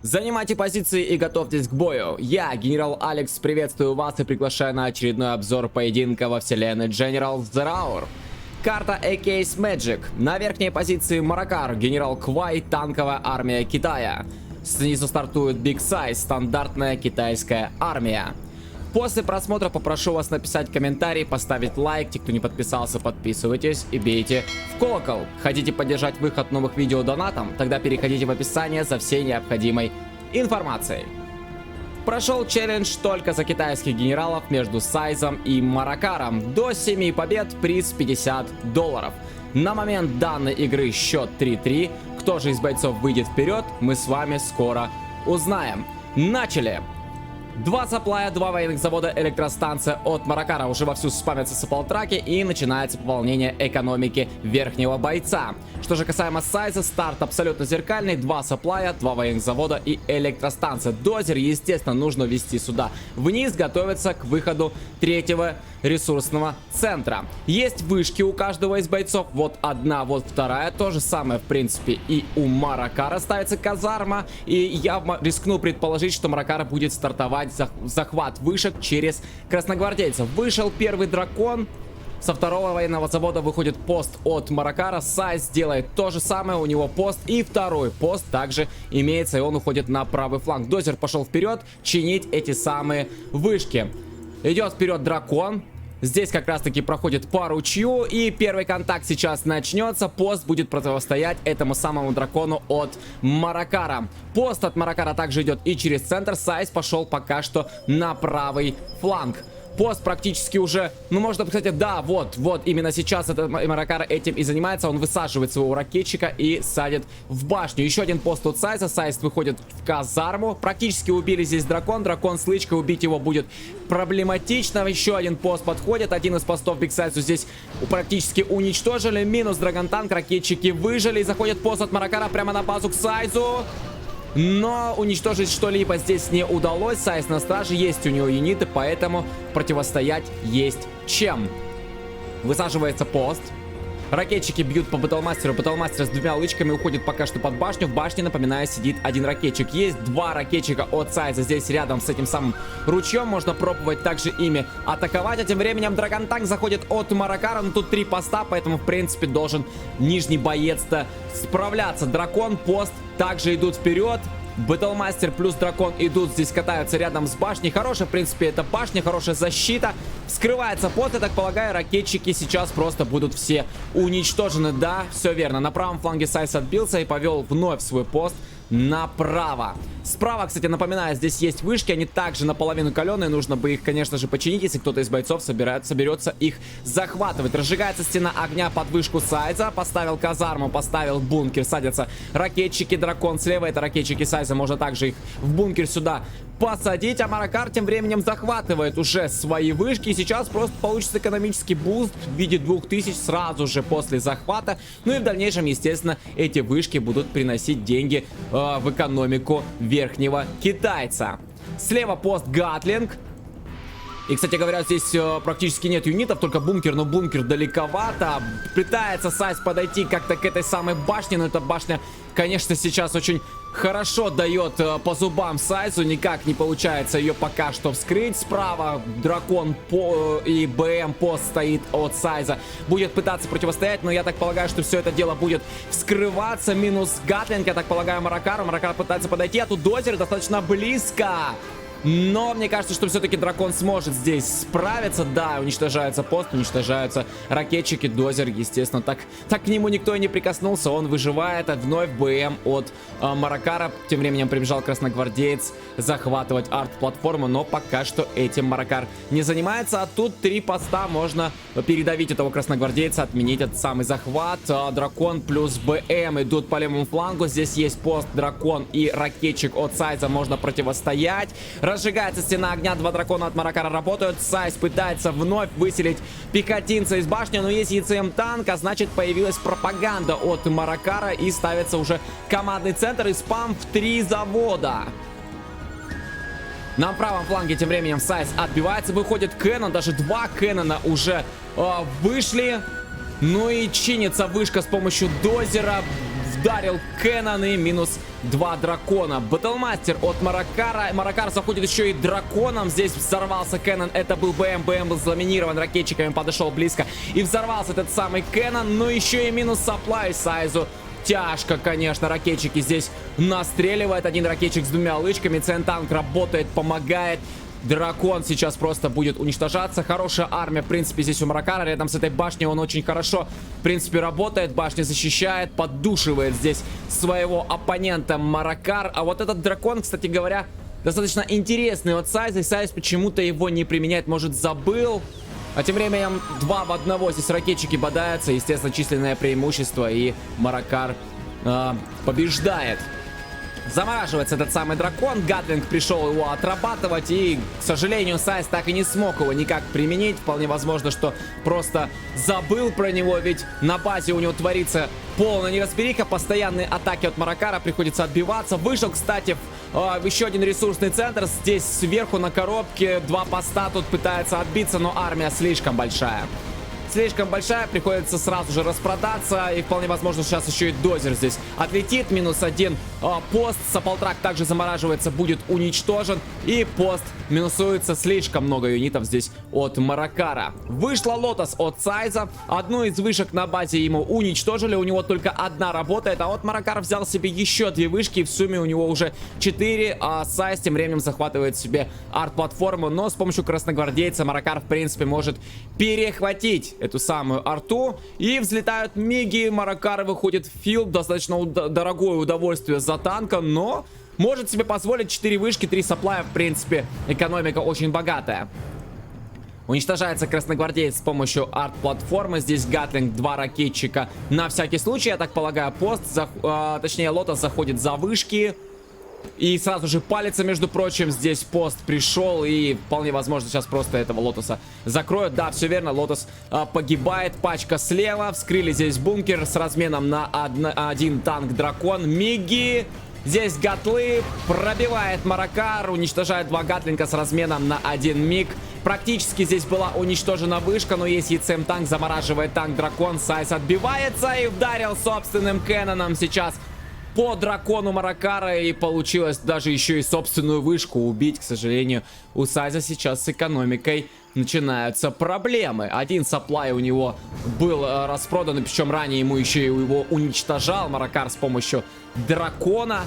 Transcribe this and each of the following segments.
Занимайте позиции и готовьтесь к бою. Я, генерал Алекс, приветствую вас и приглашаю на очередной обзор поединка во вселенной General Zeraor. Карта A-Case Magic. На верхней позиции Маракар, генерал Квай, танковая армия Китая. Снизу стартует Big Size, стандартная китайская армия. После просмотра попрошу вас написать комментарий, поставить лайк. Те, кто не подписался, подписывайтесь и бейте в колокол. Хотите поддержать выход новых видео донатом? Тогда переходите в описание за всей необходимой информацией. Прошел челлендж только за китайских генералов между Сайзом и Маракаром. До 7 побед, приз $50. На момент данной игры счет 3-3. Кто же из бойцов выйдет вперед, мы с вами скоро узнаем. Начали! 2 заплая, 2 военных завода, электростанция от Маракара уже вовсю спамятся саппортраки и начинается пополнение экономики верхнего бойца. Что же касаемо Сайза, старт абсолютно зеркальный, 2 сапплая, 2 военных завода и электростанция. Дозер, естественно, нужно ввести сюда вниз, готовится к выходу третьего ресурсного центра. Есть вышки у каждого из бойцов, вот одна, вот вторая, то же самое в принципе и у Маракара ставится казарма, и я рискну предположить, что Маракара будет стартовать захват вышек через красногвардейцев. Вышел первый дракон. Со второго военного завода выходит пост от Маракара. Сайз делает то же самое, у него пост. И второй пост также имеется, и он уходит на правый фланг. Дозер пошел вперед чинить эти самые вышки. Идет вперед дракон. Здесь как раз таки проходит по ручью, и первый контакт сейчас начнется. Пост будет противостоять этому самому дракону от Маракара. Пост от Маракара также идет и через центр. Сайз пошел пока что на правый фланг. Пост практически уже, ну можно, кстати, да, вот именно сейчас этот Маракар этим и занимается. Он высаживает своего ракетчика и садит в башню. Еще один пост от Сайза. Сайз выходит в казарму. Практически убили здесь дракон. Дракон с лычкой, убить его будет проблематично. Еще один пост подходит. Один из постов Big Size здесь практически уничтожили. Минус драгонтанк. Ракетчики выжили. И заходит пост от Маракара прямо на базу к Сайзу. Но уничтожить что-либо здесь не удалось. Сайз на страже, есть у него юниты, поэтому противостоять есть чем. Высаживается пост. Ракетчики бьют по Батлмастеру. Батлмастер с 2 лычками уходит пока что под башню. В башне, напоминаю, сидит один ракетчик. Есть 2 ракетчика от Сайза здесь рядом с этим самым ручьем. Можно пробовать также ими атаковать. А тем временем драгонтанк заходит от Маракара. Но тут 3 поста, поэтому в принципе должен нижний боец-то справляться. Дракон, пост также идут вперед. Батлмастер плюс дракон идут, здесь катаются рядом с башней. Хорошая, в принципе, это башня, хорошая защита. Вскрывается пост, я так полагаю, ракетчики сейчас просто будут все уничтожены. Да, все верно. На правом фланге Сайз отбился и повел вновь свой пост направо. Справа, кстати, напоминаю, здесь есть вышки, они также наполовину каленые, нужно бы их, конечно же, починить, если кто-то из бойцов соберется их захватывать. Разжигается стена огня под вышку Сайза, поставил казарму, поставил бункер, садятся ракетчики, дракон слева, это ракетчики Сайза, можно также их в бункер сюда посадить, а Маракар тем временем захватывает уже свои вышки, и сейчас просто получится экономический буст в виде 2000 сразу же после захвата, ну и в дальнейшем, естественно, эти вышки будут приносить деньги в экономику верхнего китайца. Слева пост Гатлинг. И, кстати говоря, здесь практически нет юнитов, только бункер, но бункер далековато. Пытается Сайз подойти как-то к этой самой башне, но эта башня, конечно, сейчас очень хорошо дает по зубам Сайзу. Никак не получается ее пока что вскрыть. Справа дракон и БМ пост стоит от Сайза. Будет пытаться противостоять, но я так полагаю, что все это дело будет вскрываться. Минус Гатлинг, я так полагаю, Маракар. Маракар пытается подойти, а тут Дозер достаточно близко. Но мне кажется, что все-таки дракон сможет здесь справиться. Да, уничтожается пост, уничтожаются ракетчики. Дозер, естественно, так к нему никто и не прикоснулся. Он выживает. Вновь БМ от Маракара. Тем временем прибежал красногвардеец захватывать арт-платформу. Но пока что этим Маракар не занимается. А тут 3 поста. Можно передавить этого красногвардейца, отменить этот самый захват. Дракон плюс БМ идут по левому флангу. Здесь есть пост, дракон и ракетчик от Сайза. Можно противостоять. Разжигается стена огня, 2 дракона от Маракара работают. Сайз пытается вновь выселить пехотинца из башни, но есть ЕЦМ танк, а значит появилась пропаганда от Маракара и ставится уже командный центр и спам в 3 завода. На правом фланге тем временем Сайз отбивается, выходит Кэнон, даже 2 Кэнона уже вышли. Ну и чинится вышка с помощью Дозера. Вдарил Кэнон и минус два дракона. Батлмастер от Маракара. Маракар заходит еще и драконом. Здесь взорвался Кэннон. Это был БМ. БМ был заламинирован ракетчиками. Подошел близко. И взорвался этот самый Кэннон. Но еще и минус сапплай Сайзу. Тяжко, конечно, ракетчики здесь настреливают. Один ракетчик с двумя лычками. Центанк работает, помогает. Дракон сейчас просто будет уничтожаться. Хорошая армия, в принципе, здесь у Маракара. Рядом с этой башней он очень хорошо, в принципе, работает. Башня защищает, поддушивает здесь своего оппонента Маракар. А вот этот дракон, кстати говоря, достаточно интересный от Сайза. И Сайз почему-то его не применяет, может, забыл. А тем временем 2 в 1 здесь ракетчики бодаются. Естественно, численное преимущество. И Маракар побеждает. Замораживается этот самый дракон. Гатлинг пришел его отрабатывать. И, к сожалению, Сайз так и не смог его никак применить. Вполне возможно, что просто забыл про него. Ведь на базе у него творится полная неразбериха. Постоянные атаки от Маракара. Приходится отбиваться. Вышел, кстати, в еще один ресурсный центр. Здесь сверху на коробке 2 поста. Тут пытается отбиться, но армия слишком большая. Слишком большая, приходится сразу же распродаться. И вполне возможно сейчас еще и дозер здесь отлетит. Минус 1 пост. Саполтрак также замораживается, будет уничтожен. И пост минусуется. Слишком много юнитов здесь от Маракара. Вышла Лотос от Сайза. Одну из вышек на базе ему уничтожили. У него только одна работает. А вот Маракар взял себе еще 2 вышки. В сумме у него уже 4. А Сайз тем временем захватывает себе арт-платформу. Но с помощью красногвардейца Маракар, в принципе, может перехватить эту самую арту. И взлетают миги. Маракар выходит в филд. Достаточно дорогое удовольствие за танка, но может себе позволить 4 вышки, 3 сапплая. В принципе, экономика очень богатая. Уничтожается красногвардеец с помощью арт-платформы. Здесь Гатлинг, 2 ракетчика. На всякий случай, я так полагаю, пост, точнее, Лотос заходит за вышки. И сразу же палится, между прочим. Здесь пост пришел. И вполне возможно сейчас просто этого Лотоса закроют. Да, все верно, Лотос погибает. Пачка слева. Вскрыли здесь бункер с разменом на 1 танк-дракон. Миги. Здесь гатлы. Пробивает Маракар. Уничтожает 2 гатлинга с разменом на 1 миг. Практически здесь была уничтожена вышка. Но есть ЕЦМ танк. Замораживает танк-дракон. Сайз отбивается. И вдарил собственным Кэнноном сейчас по дракону Маракара. И получилось даже еще и собственную вышку убить. К сожалению, у Сайза сейчас с экономикой начинаются проблемы. 1 сапплай у него был распродан. Причем ранее ему еще и его уничтожал Маракар с помощью дракона.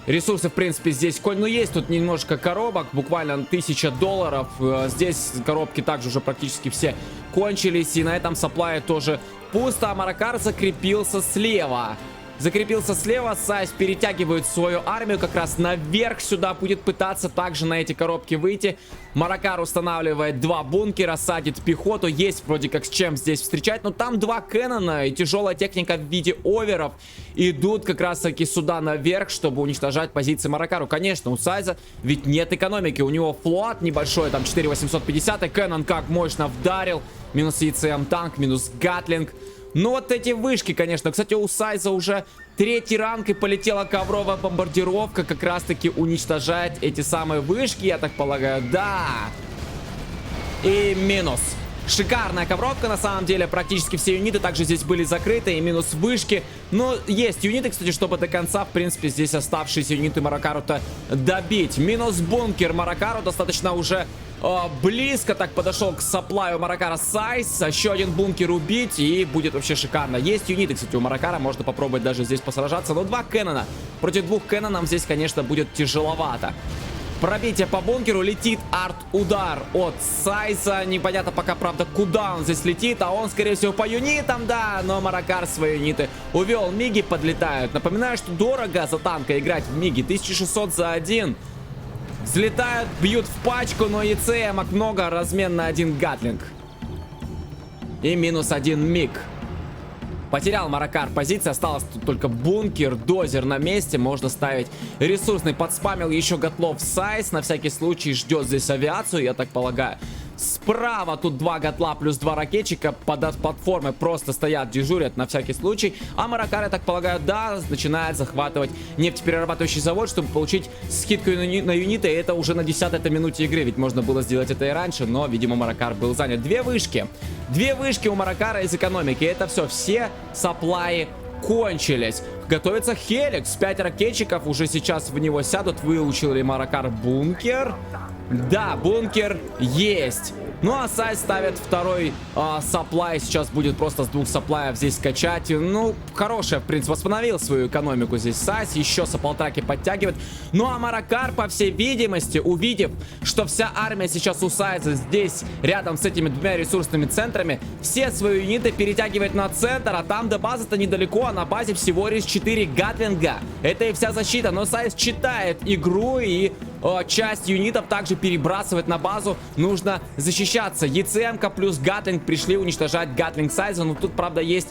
Ресурсы, в принципе, здесь ну, есть тут немножко коробок. Буквально $1000. Здесь коробки также уже практически все кончились. И на этом сапплае тоже пусто. А Маракар закрепился слева. Закрепился слева. Сайз перетягивает свою армию как раз наверх. Сюда будет пытаться также на эти коробки выйти. Маракар устанавливает 2 бункера. Садит пехоту. Есть вроде как с чем здесь встречать. Но там 2 Кэннона и тяжелая техника в виде оверов идут как раз таки сюда наверх, чтобы уничтожать позиции Маракару. Конечно, у Сайза ведь нет экономики. У него флот небольшой. Там 4850. И Кэннон как мощно вдарил. Минус ЕЦМ танк. Минус Гатлинг. Ну вот эти вышки, конечно. Кстати, у Сайза уже 3-й ранг и полетела ковровая бомбардировка. Как раз таки уничтожает эти самые вышки, я так полагаю. Да. И минус. Шикарная ковровка, на самом деле. Практически все юниты также здесь были закрыты. И минус вышки. Но есть юниты, кстати, чтобы до конца, в принципе, здесь оставшиеся юниты Маракару-то добить. Минус бункер Маракару. Достаточно уже близко так подошел к сапплаю Маракара Сайз. Еще 1 бункер убить, и будет вообще шикарно. Есть юниты, кстати, у Маракара. Можно попробовать даже здесь посражаться. Но 2 Кэннона. Против 2 Кэннонов здесь, конечно, будет тяжеловато. Пробитие по бункеру. Летит арт-удар от Сайза. Непонятно пока, правда, куда он здесь летит. А он, скорее всего, по юнитам, да. Но Маракар свои юниты увел. Миги подлетают. Напоминаю, что дорого за танка играть в миги. 1600 за 1. Взлетают, бьют в пачку, но ЕЦМок много. Размен на 1 гатлинг. И минус 1 миг. Потерял Маракар позиции, осталось тут только бункер, дозер на месте, можно ставить ресурсный. Подспамил еще Гатлов Сайз, на всякий случай ждет здесь авиацию, я так полагаю. Справа тут 2 гатла плюс 2 ракетчика под платформой просто стоят, дежурят на всякий случай. А Маракар, я так полагаю, да, начинает захватывать нефтеперерабатывающий завод, чтобы получить скидку на юниты. И это уже на 10-й минуте игры, ведь можно было сделать это и раньше, но, видимо, Маракар был занят. 2 вышки. 2 вышки у Маракара из экономики. Это все сапплаи кончились. Готовится Хеликс. 5 ракетчиков уже сейчас в него сядут. Выучил ли Маракар бункер? Да, бункер есть. Ну а Сайз ставит второй сапплай. Сейчас будет просто с 2 сапплаев здесь скачать. Ну, хорошая, в принципе, восстановил свою экономику здесь Сайз. Еще сапплтраки подтягивает. Ну а Маракар, по всей видимости, увидев, что вся армия сейчас у Сайза здесь, рядом с этими 2 ресурсными центрами, все свои юниты перетягивает на центр. А там до базы-то недалеко, а на базе всего лишь 4 гатлинга. Это и вся защита. Но Сайз читает игру и часть юнитов также перебрасывает на базу. Нужно защищаться. ЕЦМ-ка плюс Гатлинг пришли уничтожать Гатлинг Сайза. Но тут, правда, есть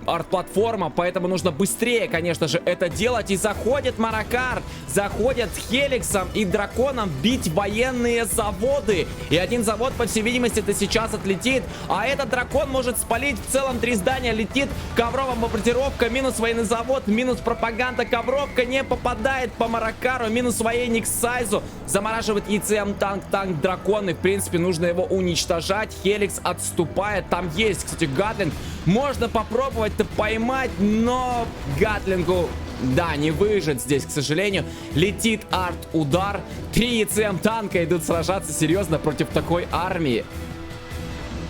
арт-платформа, поэтому нужно быстрее, конечно же, это делать. И заходит Маракар, заходит с Хеликсом и Драконом бить военные заводы. И один завод, по всей видимости, это сейчас отлетит. А этот Дракон может спалить в целом 3 здания. Летит ковровая бомбардировка, минус военный завод, минус пропаганда. Ковровка не попадает по Маракару, минус военник Сайзу. Замораживает ЕЦМ, танк, дракон. И, в принципе, нужно его уничтожать. Хеликс отступает. Там есть, кстати, Гатлинг. Можно попробовать-то поймать, но Гатлингу, да, не выжить здесь, к сожалению. Летит арт-удар. 3 ЕЦМ танка идут сражаться серьезно против такой армии.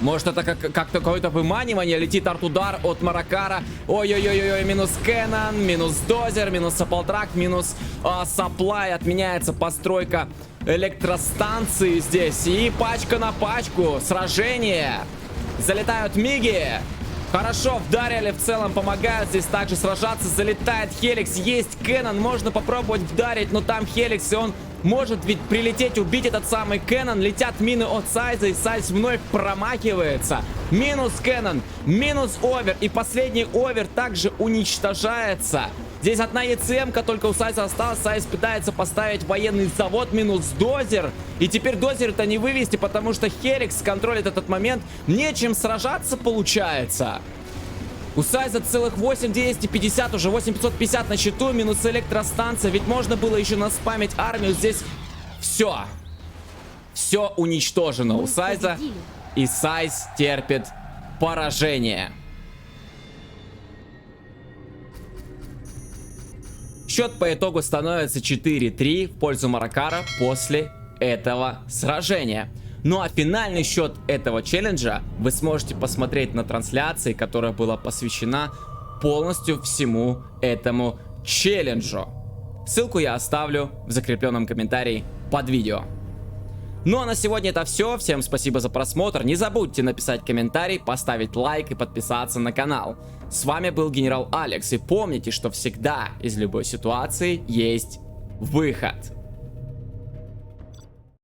Может, это как какое-то выманивание. Летит арт-удар от Маракара. Ой-ой-ой-ой, минус Кэнон, минус Дозер, минус Сапплтрак, минус Сапплай. Отменяется постройка электростанции здесь. И пачка на пачку. Сражение. Залетают миги. Хорошо, вдарили, в целом помогают здесь также сражаться. Залетает Хеликс, есть Кэнон, можно попробовать вдарить, но там Хеликс, и он может ведь прилететь, убить этот самый Кэнон. Летят мины от Сайза, и Сайз вновь промахивается. Минус Кэнон, минус Овер, и последний Овер также уничтожается. Здесь одна ЕЦМ-ка только у Сайза осталась. Сайз пытается поставить военный завод, минус Дозер. И теперь Дозер-то не вывести, потому что Хеликс контролит этот момент. Нечем сражаться получается. У Сайза целых 8-250, уже 8550 на счету, минус электростанция. Ведь можно было еще наспамить армию. Здесь все. Все уничтожено у Сайза. И Сайз терпит поражение. Счет по итогу становится 4-3 в пользу Маракара после этого сражения. Ну а финальный счет этого челленджа вы сможете посмотреть на трансляции, которая была посвящена полностью всему этому челленджу. Ссылку я оставлю в закрепленном комментарии под видео. Ну а на сегодня это все. Всем спасибо за просмотр. Не забудьте написать комментарий, поставить лайк и подписаться на канал. С вами был Генерал Алекс. И помните, что всегда из любой ситуации есть выход.